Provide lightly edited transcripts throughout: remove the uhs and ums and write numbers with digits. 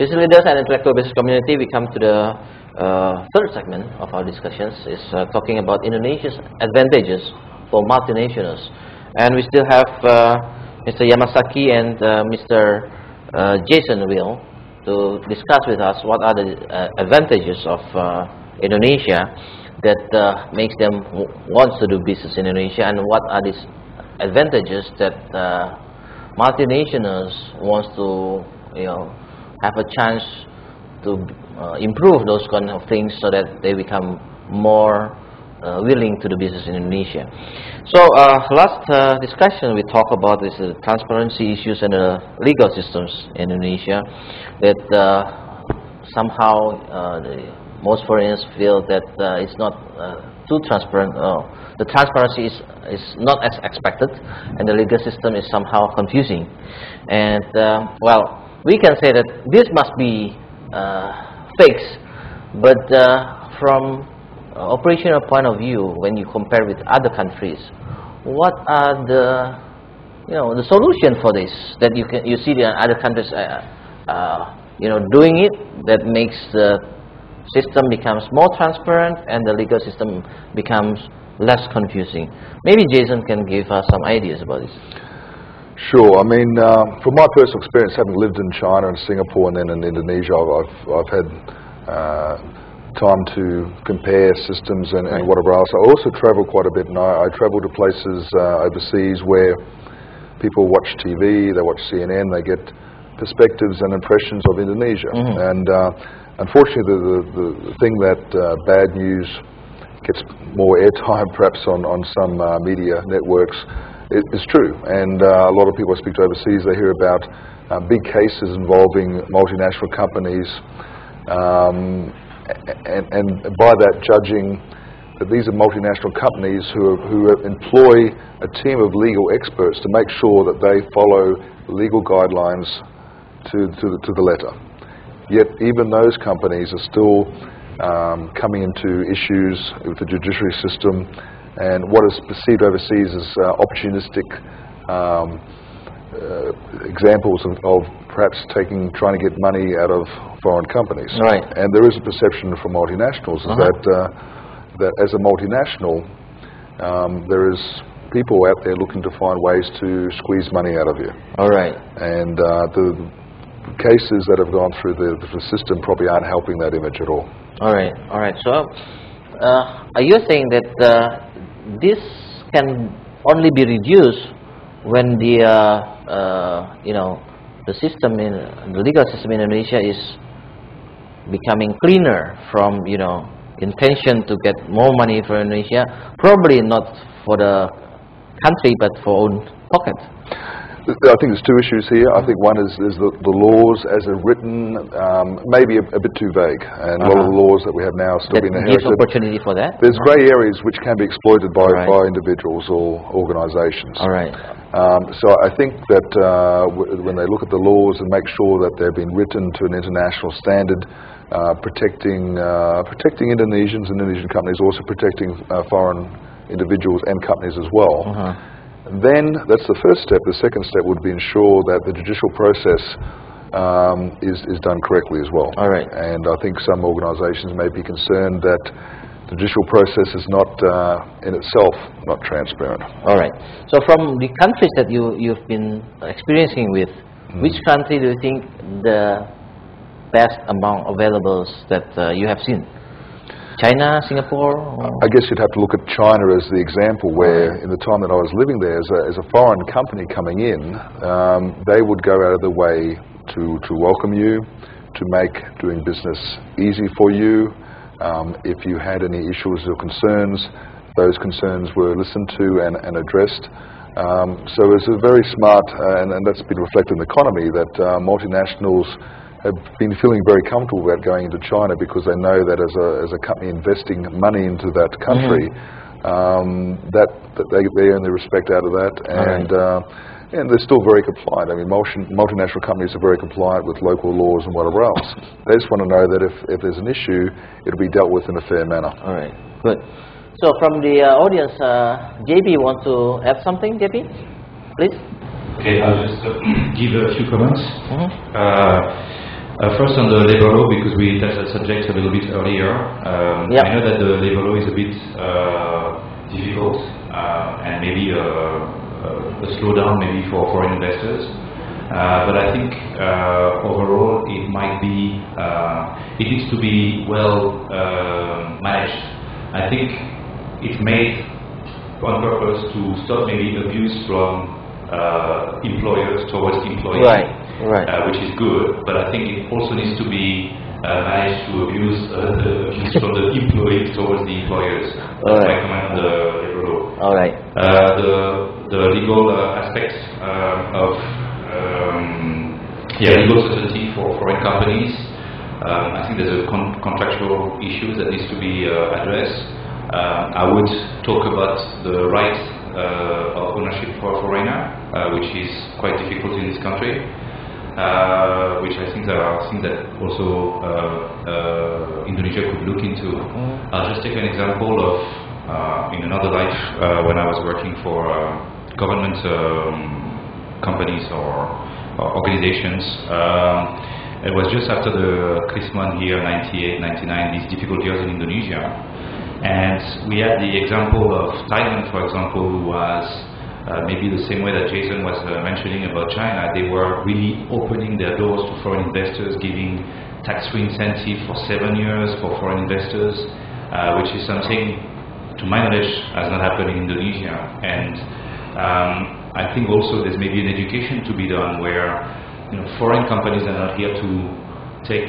Business leaders and intellectual business community, we come to the third segment of our discussions, is talking about Indonesia's advantages for multinationals. And we still have Mr. Yamazaki and Mr. Jason Will to discuss with us what are the advantages of Indonesia that makes them want to do business in Indonesia, and what are these advantages that multinationals wants to have a chance to improve those kind of things so that they become more willing to do business in Indonesia. So last discussion we talked about is the transparency issues and the legal systems in Indonesia, that somehow most foreigners feel that it's not too transparent. The transparency is not as expected, and the legal system is somehow confusing. And well, we can say that this must be fixed, but from operational point of view, when you compare with other countries, what are the the solution for this that you see the other countries doing it, that makes the system becomes more transparent and the legal system becomes less confusing? Maybe Jason can give us some ideas about this. Sure. I mean, from my personal experience, having lived in China and Singapore and then in Indonesia, I've had time to compare systems and whatever else. I also travel quite a bit, and I travel to places overseas where people watch TV, they watch CNN, they get perspectives and impressions of Indonesia. And unfortunately, the thing that bad news gets more airtime perhaps on some media networks is true. And a lot of people I speak to overseas, they hear about big cases involving multinational companies, and by that judging that these are multinational companies who employ a team of legal experts to make sure that they follow legal guidelines to the letter. Yet even those companies are still coming into issues with the judiciary system, and what is perceived overseas as opportunistic examples of perhaps trying to get money out of foreign companies. Right. And there is a perception from multinationals is that as a multinational, there is people out there looking to find ways to squeeze money out of you. All right. And the cases that have gone through the system probably aren't helping that image at all. All right. All right. So, are you saying that this can only be reduced when the the system in the legal system in Indonesia is becoming cleaner from intention to get more money for Indonesia, probably not for the country but for own pocket? I think there's two issues here. I think one is the laws as they're written maybe a bit too vague, and a lot of the laws that we have now are still being inherited. Gives opportunity for that. There's grey areas which can be exploited by individuals or organisations. All right. So I think that when they look at the laws and make sure that they've been written to an international standard, protecting Indonesians and Indonesian companies, also protecting foreign individuals and companies as well. Then that's the first step. The second step would be ensure that the judicial process is done correctly as well. All right. And I think some organisations may be concerned that the judicial process is not in itself not transparent. All right. So from the countries that you've been experiencing with, which country do you think the best among availables that you have seen? China, Singapore? I guess you'd have to look at China as the example, where in the time that I was living there, as a foreign company coming in, they would go out of their way to welcome you, to make doing business easy for you. If you had any issues or concerns, those concerns were listened to and addressed. So it's a very smart, and that's been reflected in the economy, that multinationals have been feeling very comfortable about going into China, because they know that as a company investing money into that country, that they earn their respect out of that, and they're still very compliant. I mean, multinational companies are very compliant with local laws and whatever else. They just want to know that if there's an issue, it'll be dealt with in a fair manner. All right, good. So from the audience, JB, want to add something, JB? Please. Okay, I'll just give a few comments. First on the labor law, because we touched that subject a little bit earlier. Yep. I know that the labor law is a bit difficult and maybe a slowdown maybe for foreign investors. But I think overall it might be, it needs to be well managed. I think it's made on purpose to stop maybe abuse from employers towards employees, Right. which is good. But I think it also needs to be managed to abuse from the employees towards the employers. That's my comment on the labor law. All right. The legal aspects of legal certainty for foreign companies. I think there's a contractual issue that needs to be addressed. I would talk about the right of ownership for a foreigner, which is quite difficult in this country, which I think are things that also Indonesia could look into. I'll just take an example of in another life when I was working for government companies or organizations. It was just after the Christmas year 98, 99, these difficult years in Indonesia. And we had the example of Thailand, for example, who was maybe the same way that Jason was mentioning about China. They were really opening their doors to foreign investors, giving tax-free incentive for 7 years for foreign investors, which is something, to my knowledge, has not happened in Indonesia. And I think also there's maybe an education to be done where foreign companies are not here to take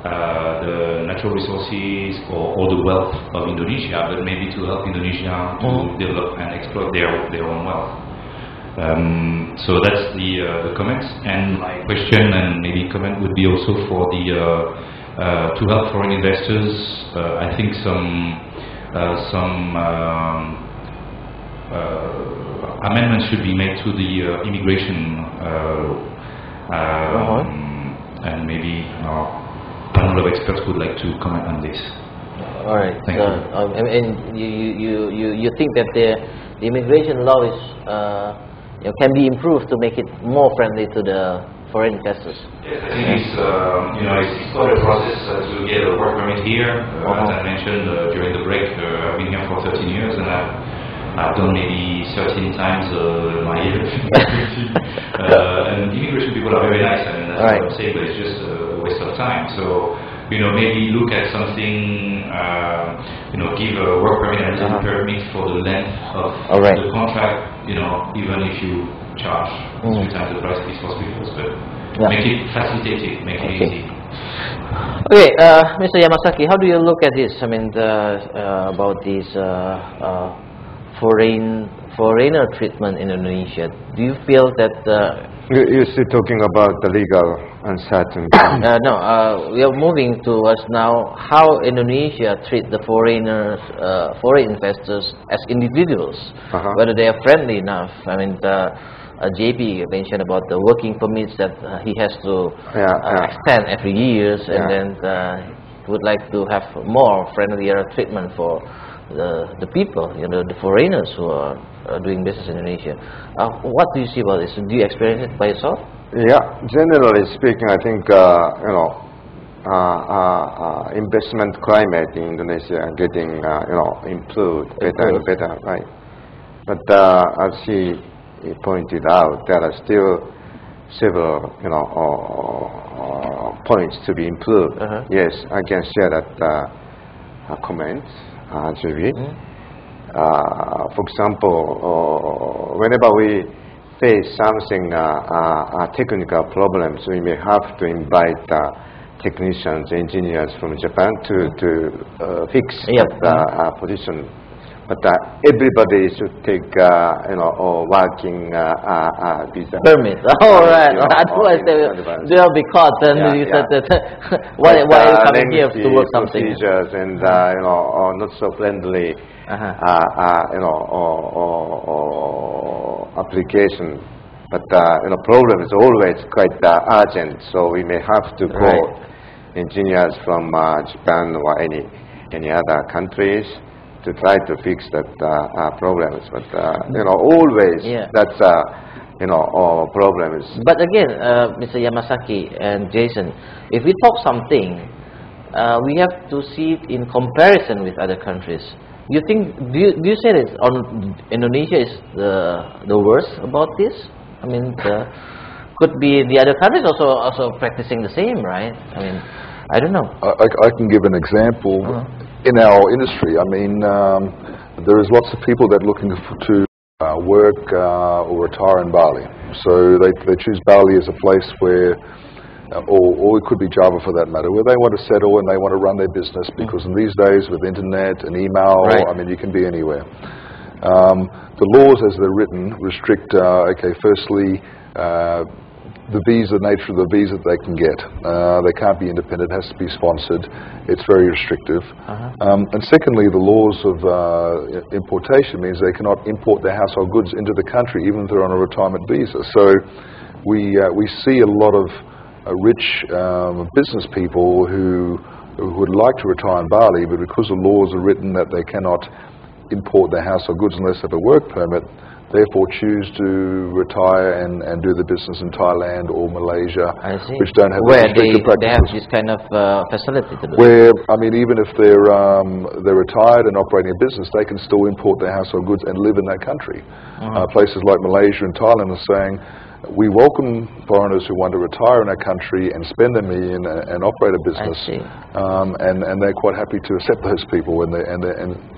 the natural resources or the wealth of Indonesia, but maybe to help Indonesia to develop and exploit their own wealth. So that's the comments. And my question and maybe comment would be also for the to help foreign investors. I think some amendments should be made to the immigration and maybe our panel of experts would like to comment on this. All right. Thank you. And you think that the immigration law is can be improved to make it more friendly to the foreign investors? Yes, I think it's quite a process to get a work permit here. As I mentioned during the break, I've been here for 13 years and I've done maybe 13 times my year. And immigration people are very nice. I mean, that's what I'm saying, but it's just a waste of time. So, maybe look at something, give a work permit and a permit for the length of the contract, even if you charge 3 times the price of these hospitals, but make it facilitated, make it easy. Okay, Mr. Yamazaki, how do you look at this? I mean, about this foreigner treatment in Indonesia. Do you feel that you're still talking about the legal uncertainty? No, we are moving towards now how Indonesia treat the foreigners, foreign investors as individuals, whether they are friendly enough. I mean, JP mentioned about the working permits that he has to extend every year, and then would like to have more friendlier treatment for the people, the foreigners who are doing business in Indonesia. What do you see about this? Do you experience it by yourself? Yeah, generally speaking, I think investment climate in Indonesia getting improved better and better, right? But as he pointed out, there are still several points to be improved. Yes, I can share that comment. For example, whenever we face something technical problems, we may have to invite technicians, engineers from Japan to fix that position. But everybody should take working visa permit. Right. Otherwise they'll be caught. And you said that why are you coming here to work something? Procedures and not so friendly application. But problem is always quite urgent. So we may have to call engineers from Japan or any other countries to try to fix that problems, but always that's problems. But again, Mr. Yamazaki and Jason, if we talk something, we have to see it in comparison with other countries. You think? Do you say that Indonesia is the worst about this? I mean, could be the other countries also practicing the same, right? I mean, I don't know. I can give an example. In our industry, I mean, there is lots of people that are looking to work or retire in Bali. So they choose Bali as a place where, or it could be Java for that matter, where they want to settle and they want to run their business, because in these days with internet and email, I mean, you can be anywhere. The laws as they're written restrict, firstly, the nature of the visa that they can get. They can't be independent, it has to be sponsored. It's very restrictive. And secondly, the laws of importation means they cannot import their household goods into the country, even if they're on a retirement visa. So we see a lot of rich business people who would like to retire in Bali, but because the laws are written that they cannot import their household goods unless they have a work permit, therefore choose to retire and do the business in Thailand or Malaysia, which don't have restricted practices. They have this kind of facility to do. Where, I mean, even if they're retired and operating a business, they can still import their household goods and live in that country. Places like Malaysia and Thailand are saying, we welcome foreigners who want to retire in our country and spend $1 million and operate a business, and they're quite happy to accept those people and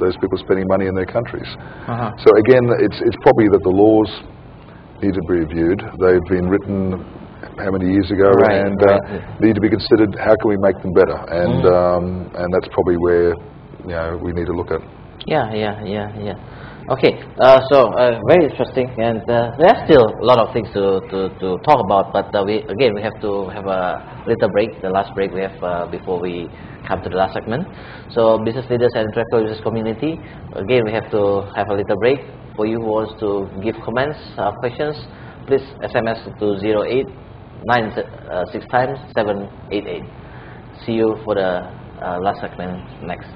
those people spending money in their countries. So again, it's probably that the laws need to be reviewed. They've been written how many years ago, and need to be considered. How can we make them better? And that's probably where we need to look at. Okay, so very interesting, and there are still a lot of things to talk about, but we have to have a little break, the last break we have before we come to the last segment. So business leaders and intellectual business community, again we have to have a little break. For you who wants to give comments, questions, please SMS to 0896 times 788. See you for the last segment next.